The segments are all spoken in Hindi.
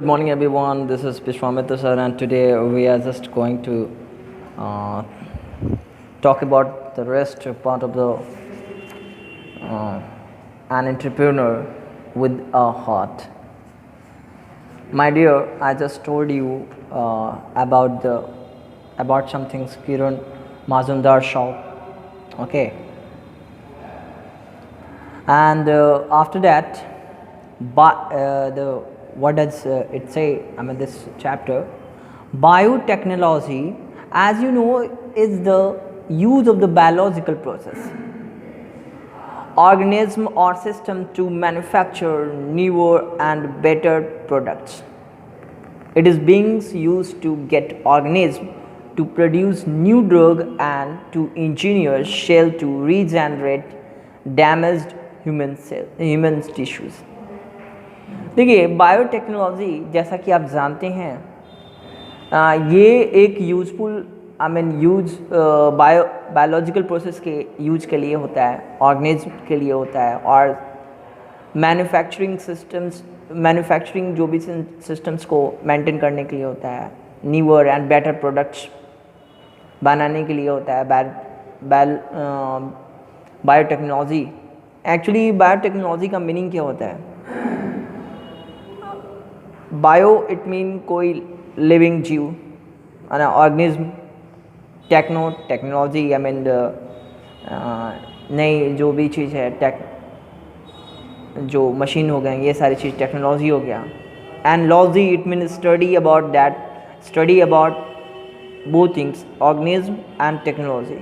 Good morning, everyone. This is Vishwamitra sir, and today we are just going to uh, talk about the rest part of the uh, an entrepreneur with a heart. My dear, I just told you about something Kiran Mazumdar shop. Okay, and after that, but the what does it say? I mean, this chapter, biotechnology, as you know, is the use of the biological process, organism or system to manufacture newer and better products. It is being used to get organism to produce new drug and to engineer cell to regenerate damaged human tissues. देखिए बायोटेक्नोलॉजी जैसा कि आप जानते हैं ये एक यूज़फुल यूज बायोलॉजिकल प्रोसेस के यूज के लिए होता है, ऑर्गेनिज्म के लिए होता है और मैन्युफैक्चरिंग जो भी सिस्टम्स को मेंटेन करने के लिए होता है, न्यूअर एंड बेटर प्रोडक्ट्स बनाने के लिए होता है बायोटेक्नोलॉजी। एक्चुअली बायोटेक्नोलॉजी का मीनिंग क्या होता है? बायो इट मीन कोई लिविंग जीव, ऑर्गेनिज्म, टेक्नोलॉजी नई जो भी चीज़ है, जो मशीन हो गए, ये सारी चीज़ टेक्नोलॉजी हो गया। And logy it mean study about both things, organism and technology,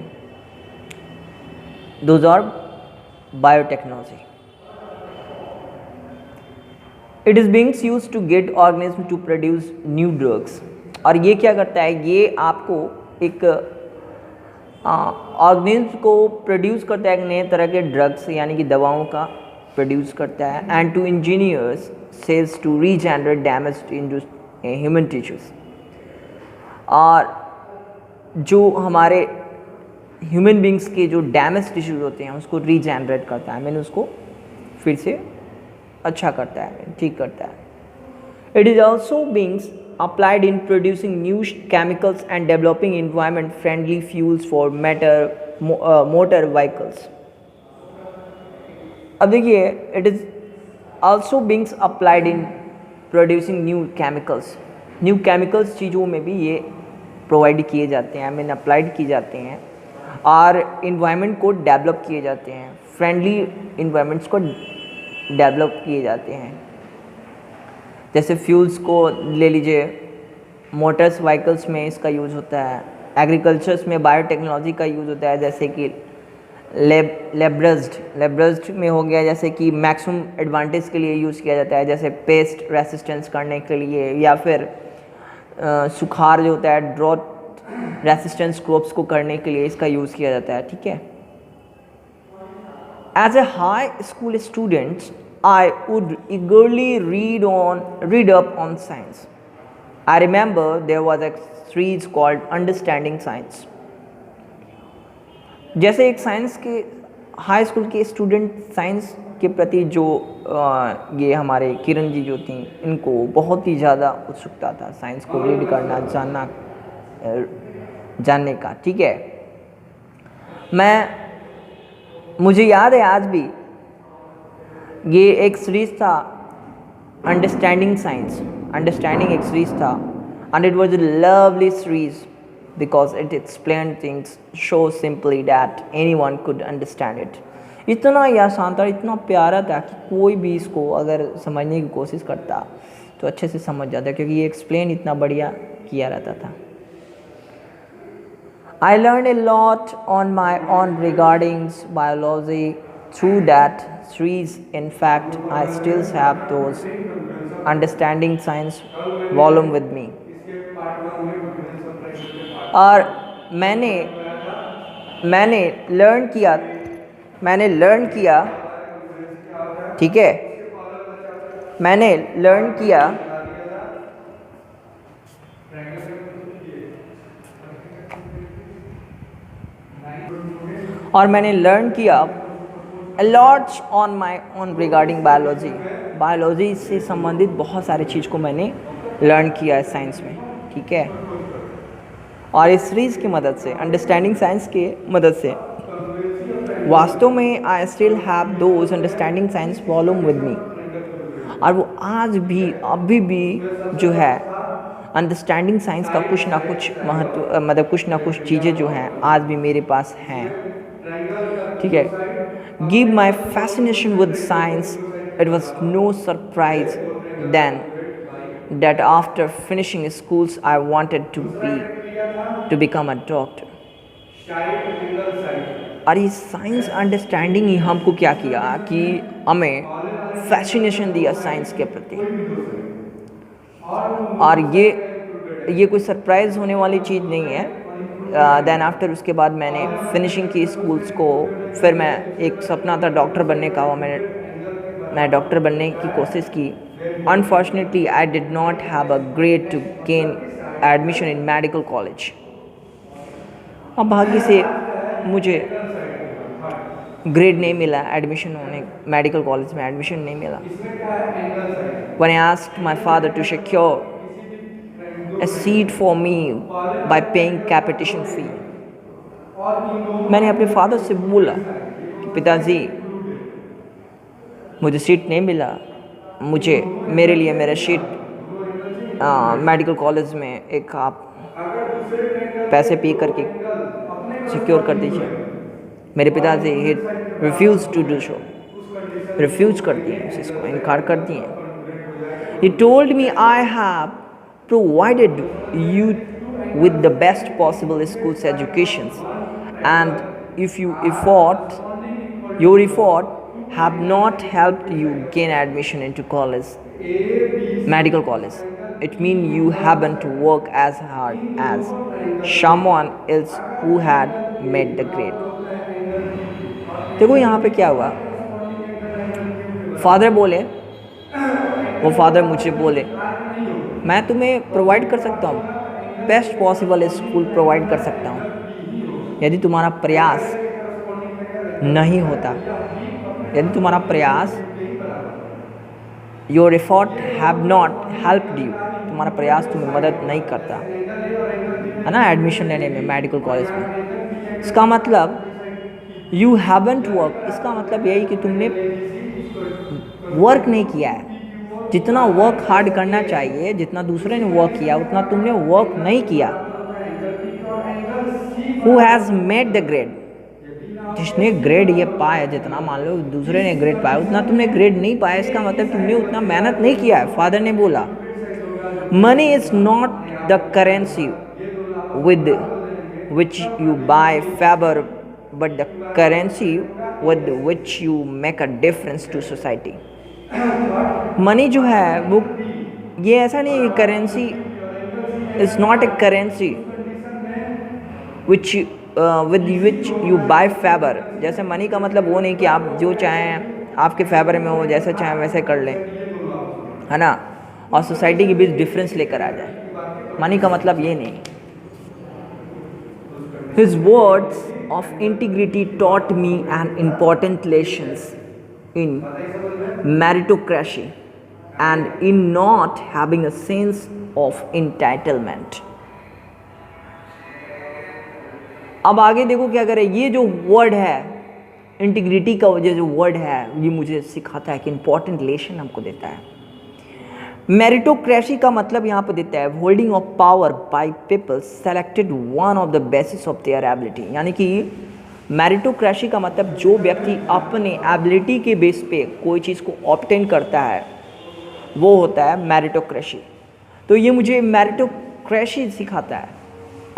those are biotechnology. It is being used to get organism to produce new drugs. और ये क्या करता है? ये आपको एक ऑर्गेनिज्म को प्रोड्यूस करता है, एक नए तरह के ड्रग्स यानी कि दवाओं का प्रोड्यूस करता है। And to engineers cells to regenerate damaged in human tissues. और जो हमारे ह्यूमन बींग्स के जो डैमेज टिश्यूज होते हैं उसको रीजनरेट करता है, उसको फिर से अच्छा करता है, ठीक करता है। It is also beings applied in producing new chemicals and developing environment friendly fuels for motor vehicles. अब देखिए, it is also being applied in producing new chemicals चीज़ों में भी ये प्रोवाइड किए जाते हैं, अप्लाइड किए जाते हैं और इन्वायरमेंट को डेवलप किए जाते हैं, फ्रेंडली इन्वायरमेंट्स को डेवलप किए जाते हैं। जैसे फ्यूल्स को ले लीजिए, मोटर्स व्हीकल्स में इसका यूज़ होता है, एग्रीकल्चर्स में बायोटेक्नोलॉजी का यूज़ होता है, जैसे कि लेब्रज्ड में हो गया, जैसे कि मैक्सिमम एडवांटेज के लिए यूज़ किया जाता है, जैसे पेस्ट रेसिस्टेंस करने के लिए, या फिर सुखार जो होता है, ड्रॉट रेसिस्टेंस क्रॉप्स को करने के लिए इसका यूज़ किया जाता है। ठीक है। As a high school students I would eagerly read up on science. I remember there was a series called Understanding Science. जैसे एक साइंस के हाई स्कूल के स्टूडेंट साइंस के प्रति जो ये हमारे किरण जी जो थी, इनको बहुत ही ज़्यादा उत्सुकता था साइंस को रीड करना, जानने का। ठीक है। मुझे याद है आज भी, ये एक सीरीज़ था अंडरस्टैंडिंग एक सीरीज़ था, and it was a lovely series because it explain things so simply that anyone could understand it. इतना ही आसान था, इतना प्यारा था कि कोई भी इसको अगर समझने की कोशिश करता तो अच्छे से समझ जाता, क्योंकि ये एक्सप्लेन इतना बढ़िया किया रहता था। I learn a lot on my on regarding biology through that series. In fact, I still have those Understanding Science volume with me. और मैंने लर्न किया, ठीक है, मैंने लर्न किया a lot on my own regarding biology biology से संबंधित बहुत सारे चीज़ को मैंने लर्न किया है साइंस में, ठीक है। और इस सीरीज़ की मदद से, अंडरस्टैंडिंग साइंस के मदद से, वास्तव में I still have those understanding science volume with me. और वो आज भी, अभी भी जो है अंडरस्टैंडिंग साइंस का कुछ ना कुछ महत्व, मतलब कुछ ना कुछ चीज़ें जो हैं आज भी मेरे पास हैं, ठीक है। Give my fascination with science, it was no surprise then that after finishing schools I wanted to become a doctor। और ये साइंस अंडरस्टैंडिंग ही हमको क्या किया कि हमें फैसिनेशन दिया साइंस के प्रति। और ये कोई सरप्राइज़ होने वाली चीज़ नहीं है। देन आफ्टर उसके बाद मैंने फिनिशिंग की स्कूल्स को, फिर मैं एक सपना था डॉक्टर बनने का, वो मैं डॉक्टर बनने की कोशिश की। Unfortunately, I did not have a grade to gain admission in medical college। अब भाग्य से मुझे ग्रेड नहीं मिला, एडमिशन होने मेडिकल कॉलेज में एडमिशन नहीं मिला। When I asked my father to secure a seat for me by paying capitation fee, मैंने अपने फादर से बोला कि पिताजी मुझे सीट नहीं मिला, मुझे मेरे लिए मेरा सीट मेडिकल कॉलेज में एक आप पैसे पे करके सिक्योर कर दीजिए। मेरे पिताजी ही refuse to do so, refuse कर दिए, उस चीज़ को इनकार कर दिए। He told me I have provided you with the best possible schools education and if you effort your effort have not helped you gain admission into college, medical college, it means you haven't worked as hard as someone else who had made the grade। देखो यहाँ पे क्या हुआ, फादर बोले, वो फादर मुझे बोले मैं तुम्हें प्रोवाइड कर सकता हूँ, बेस्ट पॉसिबल स्कूल प्रोवाइड कर सकता हूँ, यदि तुम्हारा प्रयास नहीं होता, यदि तुम्हारा प्रयास, your effort have not helped you, तुम्हारा प्रयास तुम्हें मदद नहीं करता है ना एडमिशन लेने में मेडिकल कॉलेज में। इसका मतलब यू हैवंट वर्क, इसका मतलब यही कि तुमने वर्क नहीं किया है। जितना वर्क हार्ड करना चाहिए, जितना दूसरे ने वर्क किया उतना तुमने वर्क नहीं किया। Who has made the grade, जिसने ग्रेड ये पाया, जितना मान लो दूसरे ने ग्रेड पाया उतना तुमने ग्रेड नहीं पाया, इसका मतलब तुमने उतना मेहनत नहीं किया है। फादर ने बोला money is not the currency with which you buy favour but the currency with which you make a difference to society. Money जो है वो, ये ऐसा नहीं है, currency is not a currency which with which you buy favour. जैसे मनी का मतलब वो नहीं कि आप जो चाहें आपके फेवर में हो, जैसा चाहें वैसे कर लें, है ना, और सोसाइटी के बीच डिफरेंस लेकर आ जाए। मनी का मतलब ये नहीं। His words of integrity taught me an important lessons in meritocracy and in not having a sense of entitlement. अब आगे देखो क्या करे, ये जो वर्ड है इंटीग्रिटी का, जो वर्ड है ये मुझे सिखाता है कि इंपॉर्टेंट लेसन हमको देता है। मेरिटोक्रेसी का मतलब यहाँ पर देता है holding of power by people selected one of the basis of their ability. यानी कि मेरिटोक्रेसी का मतलब जो व्यक्ति अपने एबिलिटी के बेस पे कोई चीज़ को ऑब्टेन करता है वो होता है मेरिटोक्रेसी। तो ये मुझे मेरिटोक्रेसी सिखाता है।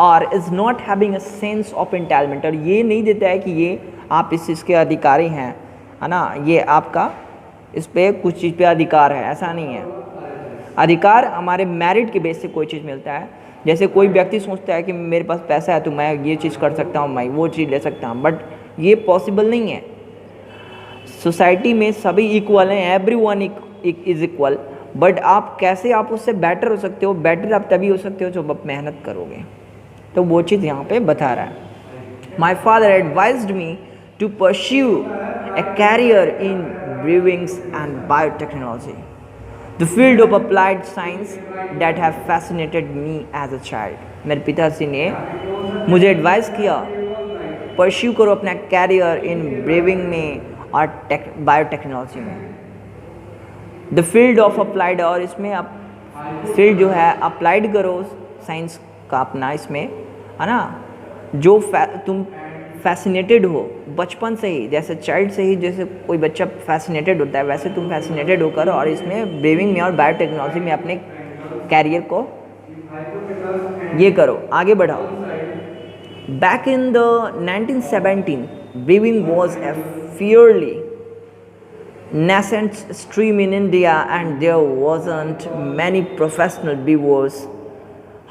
और is not having a sense of entitlement, और ये नहीं देता है कि ये आप इस चीज़ के अधिकारी हैं, है ना, ये आपका इस पे कुछ चीज़ पे अधिकार है, ऐसा नहीं है। अधिकार हमारे मेरिट के बेस से कोई चीज़ मिलता है। जैसे कोई व्यक्ति सोचता है कि मेरे पास पैसा है तो मैं ये चीज़ कर सकता हूँ, मैं वो चीज़ ले सकता हूँ, बट ये पॉसिबल नहीं है। सोसाइटी में सभी इक्वल हैं, एवरीवन इज़ इक्वल, बट आप कैसे आप उससे बेटर हो सकते हो, बेटर आप तभी हो सकते हो जब आप मेहनत करोगे। तो वो चीज़ यहाँ पे बता रहा है। My father advised me to pursue a career in brewings and biotechnology. The field of applied science that have fascinated me as a child. मेरे पिताजी ने मुझे एडवाइस किया परस्यू करो अपना कैरियर इन ब्रेविंग में और बायोटेक्नोलॉजी में. द फील्ड ऑफ अप्लाइड, और इसमें आप फील्ड जो है अप्लाइड करो साइंस का अपना, इसमें है ना, जो तुम फैसिनेटेड हो बचपन से ही, जैसे चाइल्ड से ही जैसे कोई बच्चा फैसिनेटेड होता है वैसे तुम फैसिनेटेड होकर और इसमें ब्रेविंग में और बायोटेक्नोलॉजी में अपने कैरियर को ये करो, आगे बढ़ाओ. Back in the 1917 braving was a fairly nascent stream in India and there wasn't many professional brewers.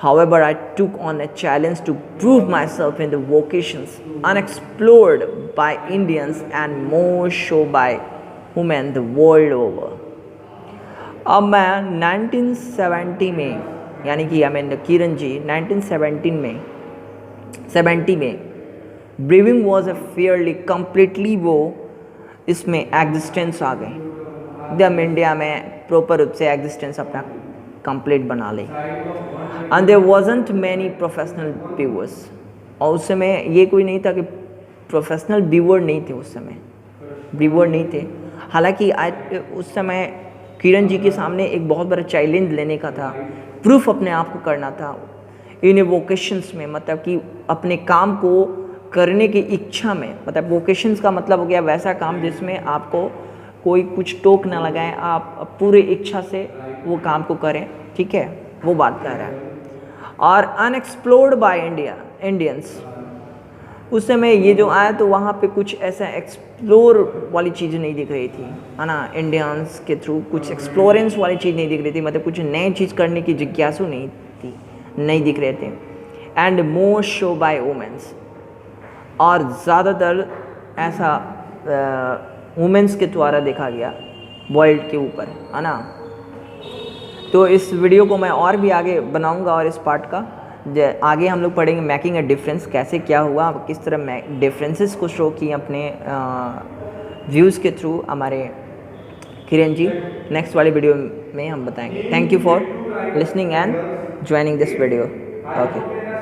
However, I took on a challenge to prove myself in the vocations unexplored by Indians and more so by women the world over. अब मैं 1970 में, यानी कि किरण जी 1917 में 70 में briefing was a Fairlie completely वो इसमें एग्जिस्टेंस आ गई. जब हम इंडिया में प्रॉपर रूप से एग्जिस्टेंस अपना कंप्लीट बना ली. And there wasn't many professional brewers, और उस समय ये कोई नहीं था कि प्रोफेशनल ब्रीवर नहीं थे, उस समय ब्रीवर नहीं थे. हालांकि उस समय किरण जी के सामने एक बहुत बड़ा चैलेंज लेने का था, प्रूफ अपने आप को करना था इन वोकेशंस में, मतलब कि अपने काम को करने की इच्छा में. मतलब वोकेशंस का मतलब हो गया वैसा काम जिसमें आपको कोई कुछ टोक ना लगाए, आप पूरी इच्छा से वो काम को करें, ठीक है, वो बात कर रहा है. और अनएक्सप्लोर्ड बाय इंडियंस, उस समय ये जो आया तो वहाँ पे कुछ ऐसा एक्सप्लोर वाली चीज़ नहीं दिख रही थी, है ना. इंडियंस के थ्रू कुछ एक्सप्लोरेंस वाली चीज़ नहीं दिख रही थी, मतलब कुछ नई चीज़ करने की जिज्ञासु नहीं दिख रहे थे. And more show by womens, और ज़्यादातर ऐसा वुमेंस के द्वारा देखा गया वर्ल्ड के ऊपर, है ना. तो इस वीडियो को मैं और भी आगे बनाऊंगा और इस पार्ट का आगे हम लोग पढ़ेंगे मेकिंग ए डिफरेंस, कैसे क्या हुआ, किस तरह डिफरेंसेस को शो किए अपने व्यूज़ के थ्रू हमारे किरण जी. नेक्स्ट वाली वीडियो में हम बताएंगे. Thank you for listening and joining this video. Okay.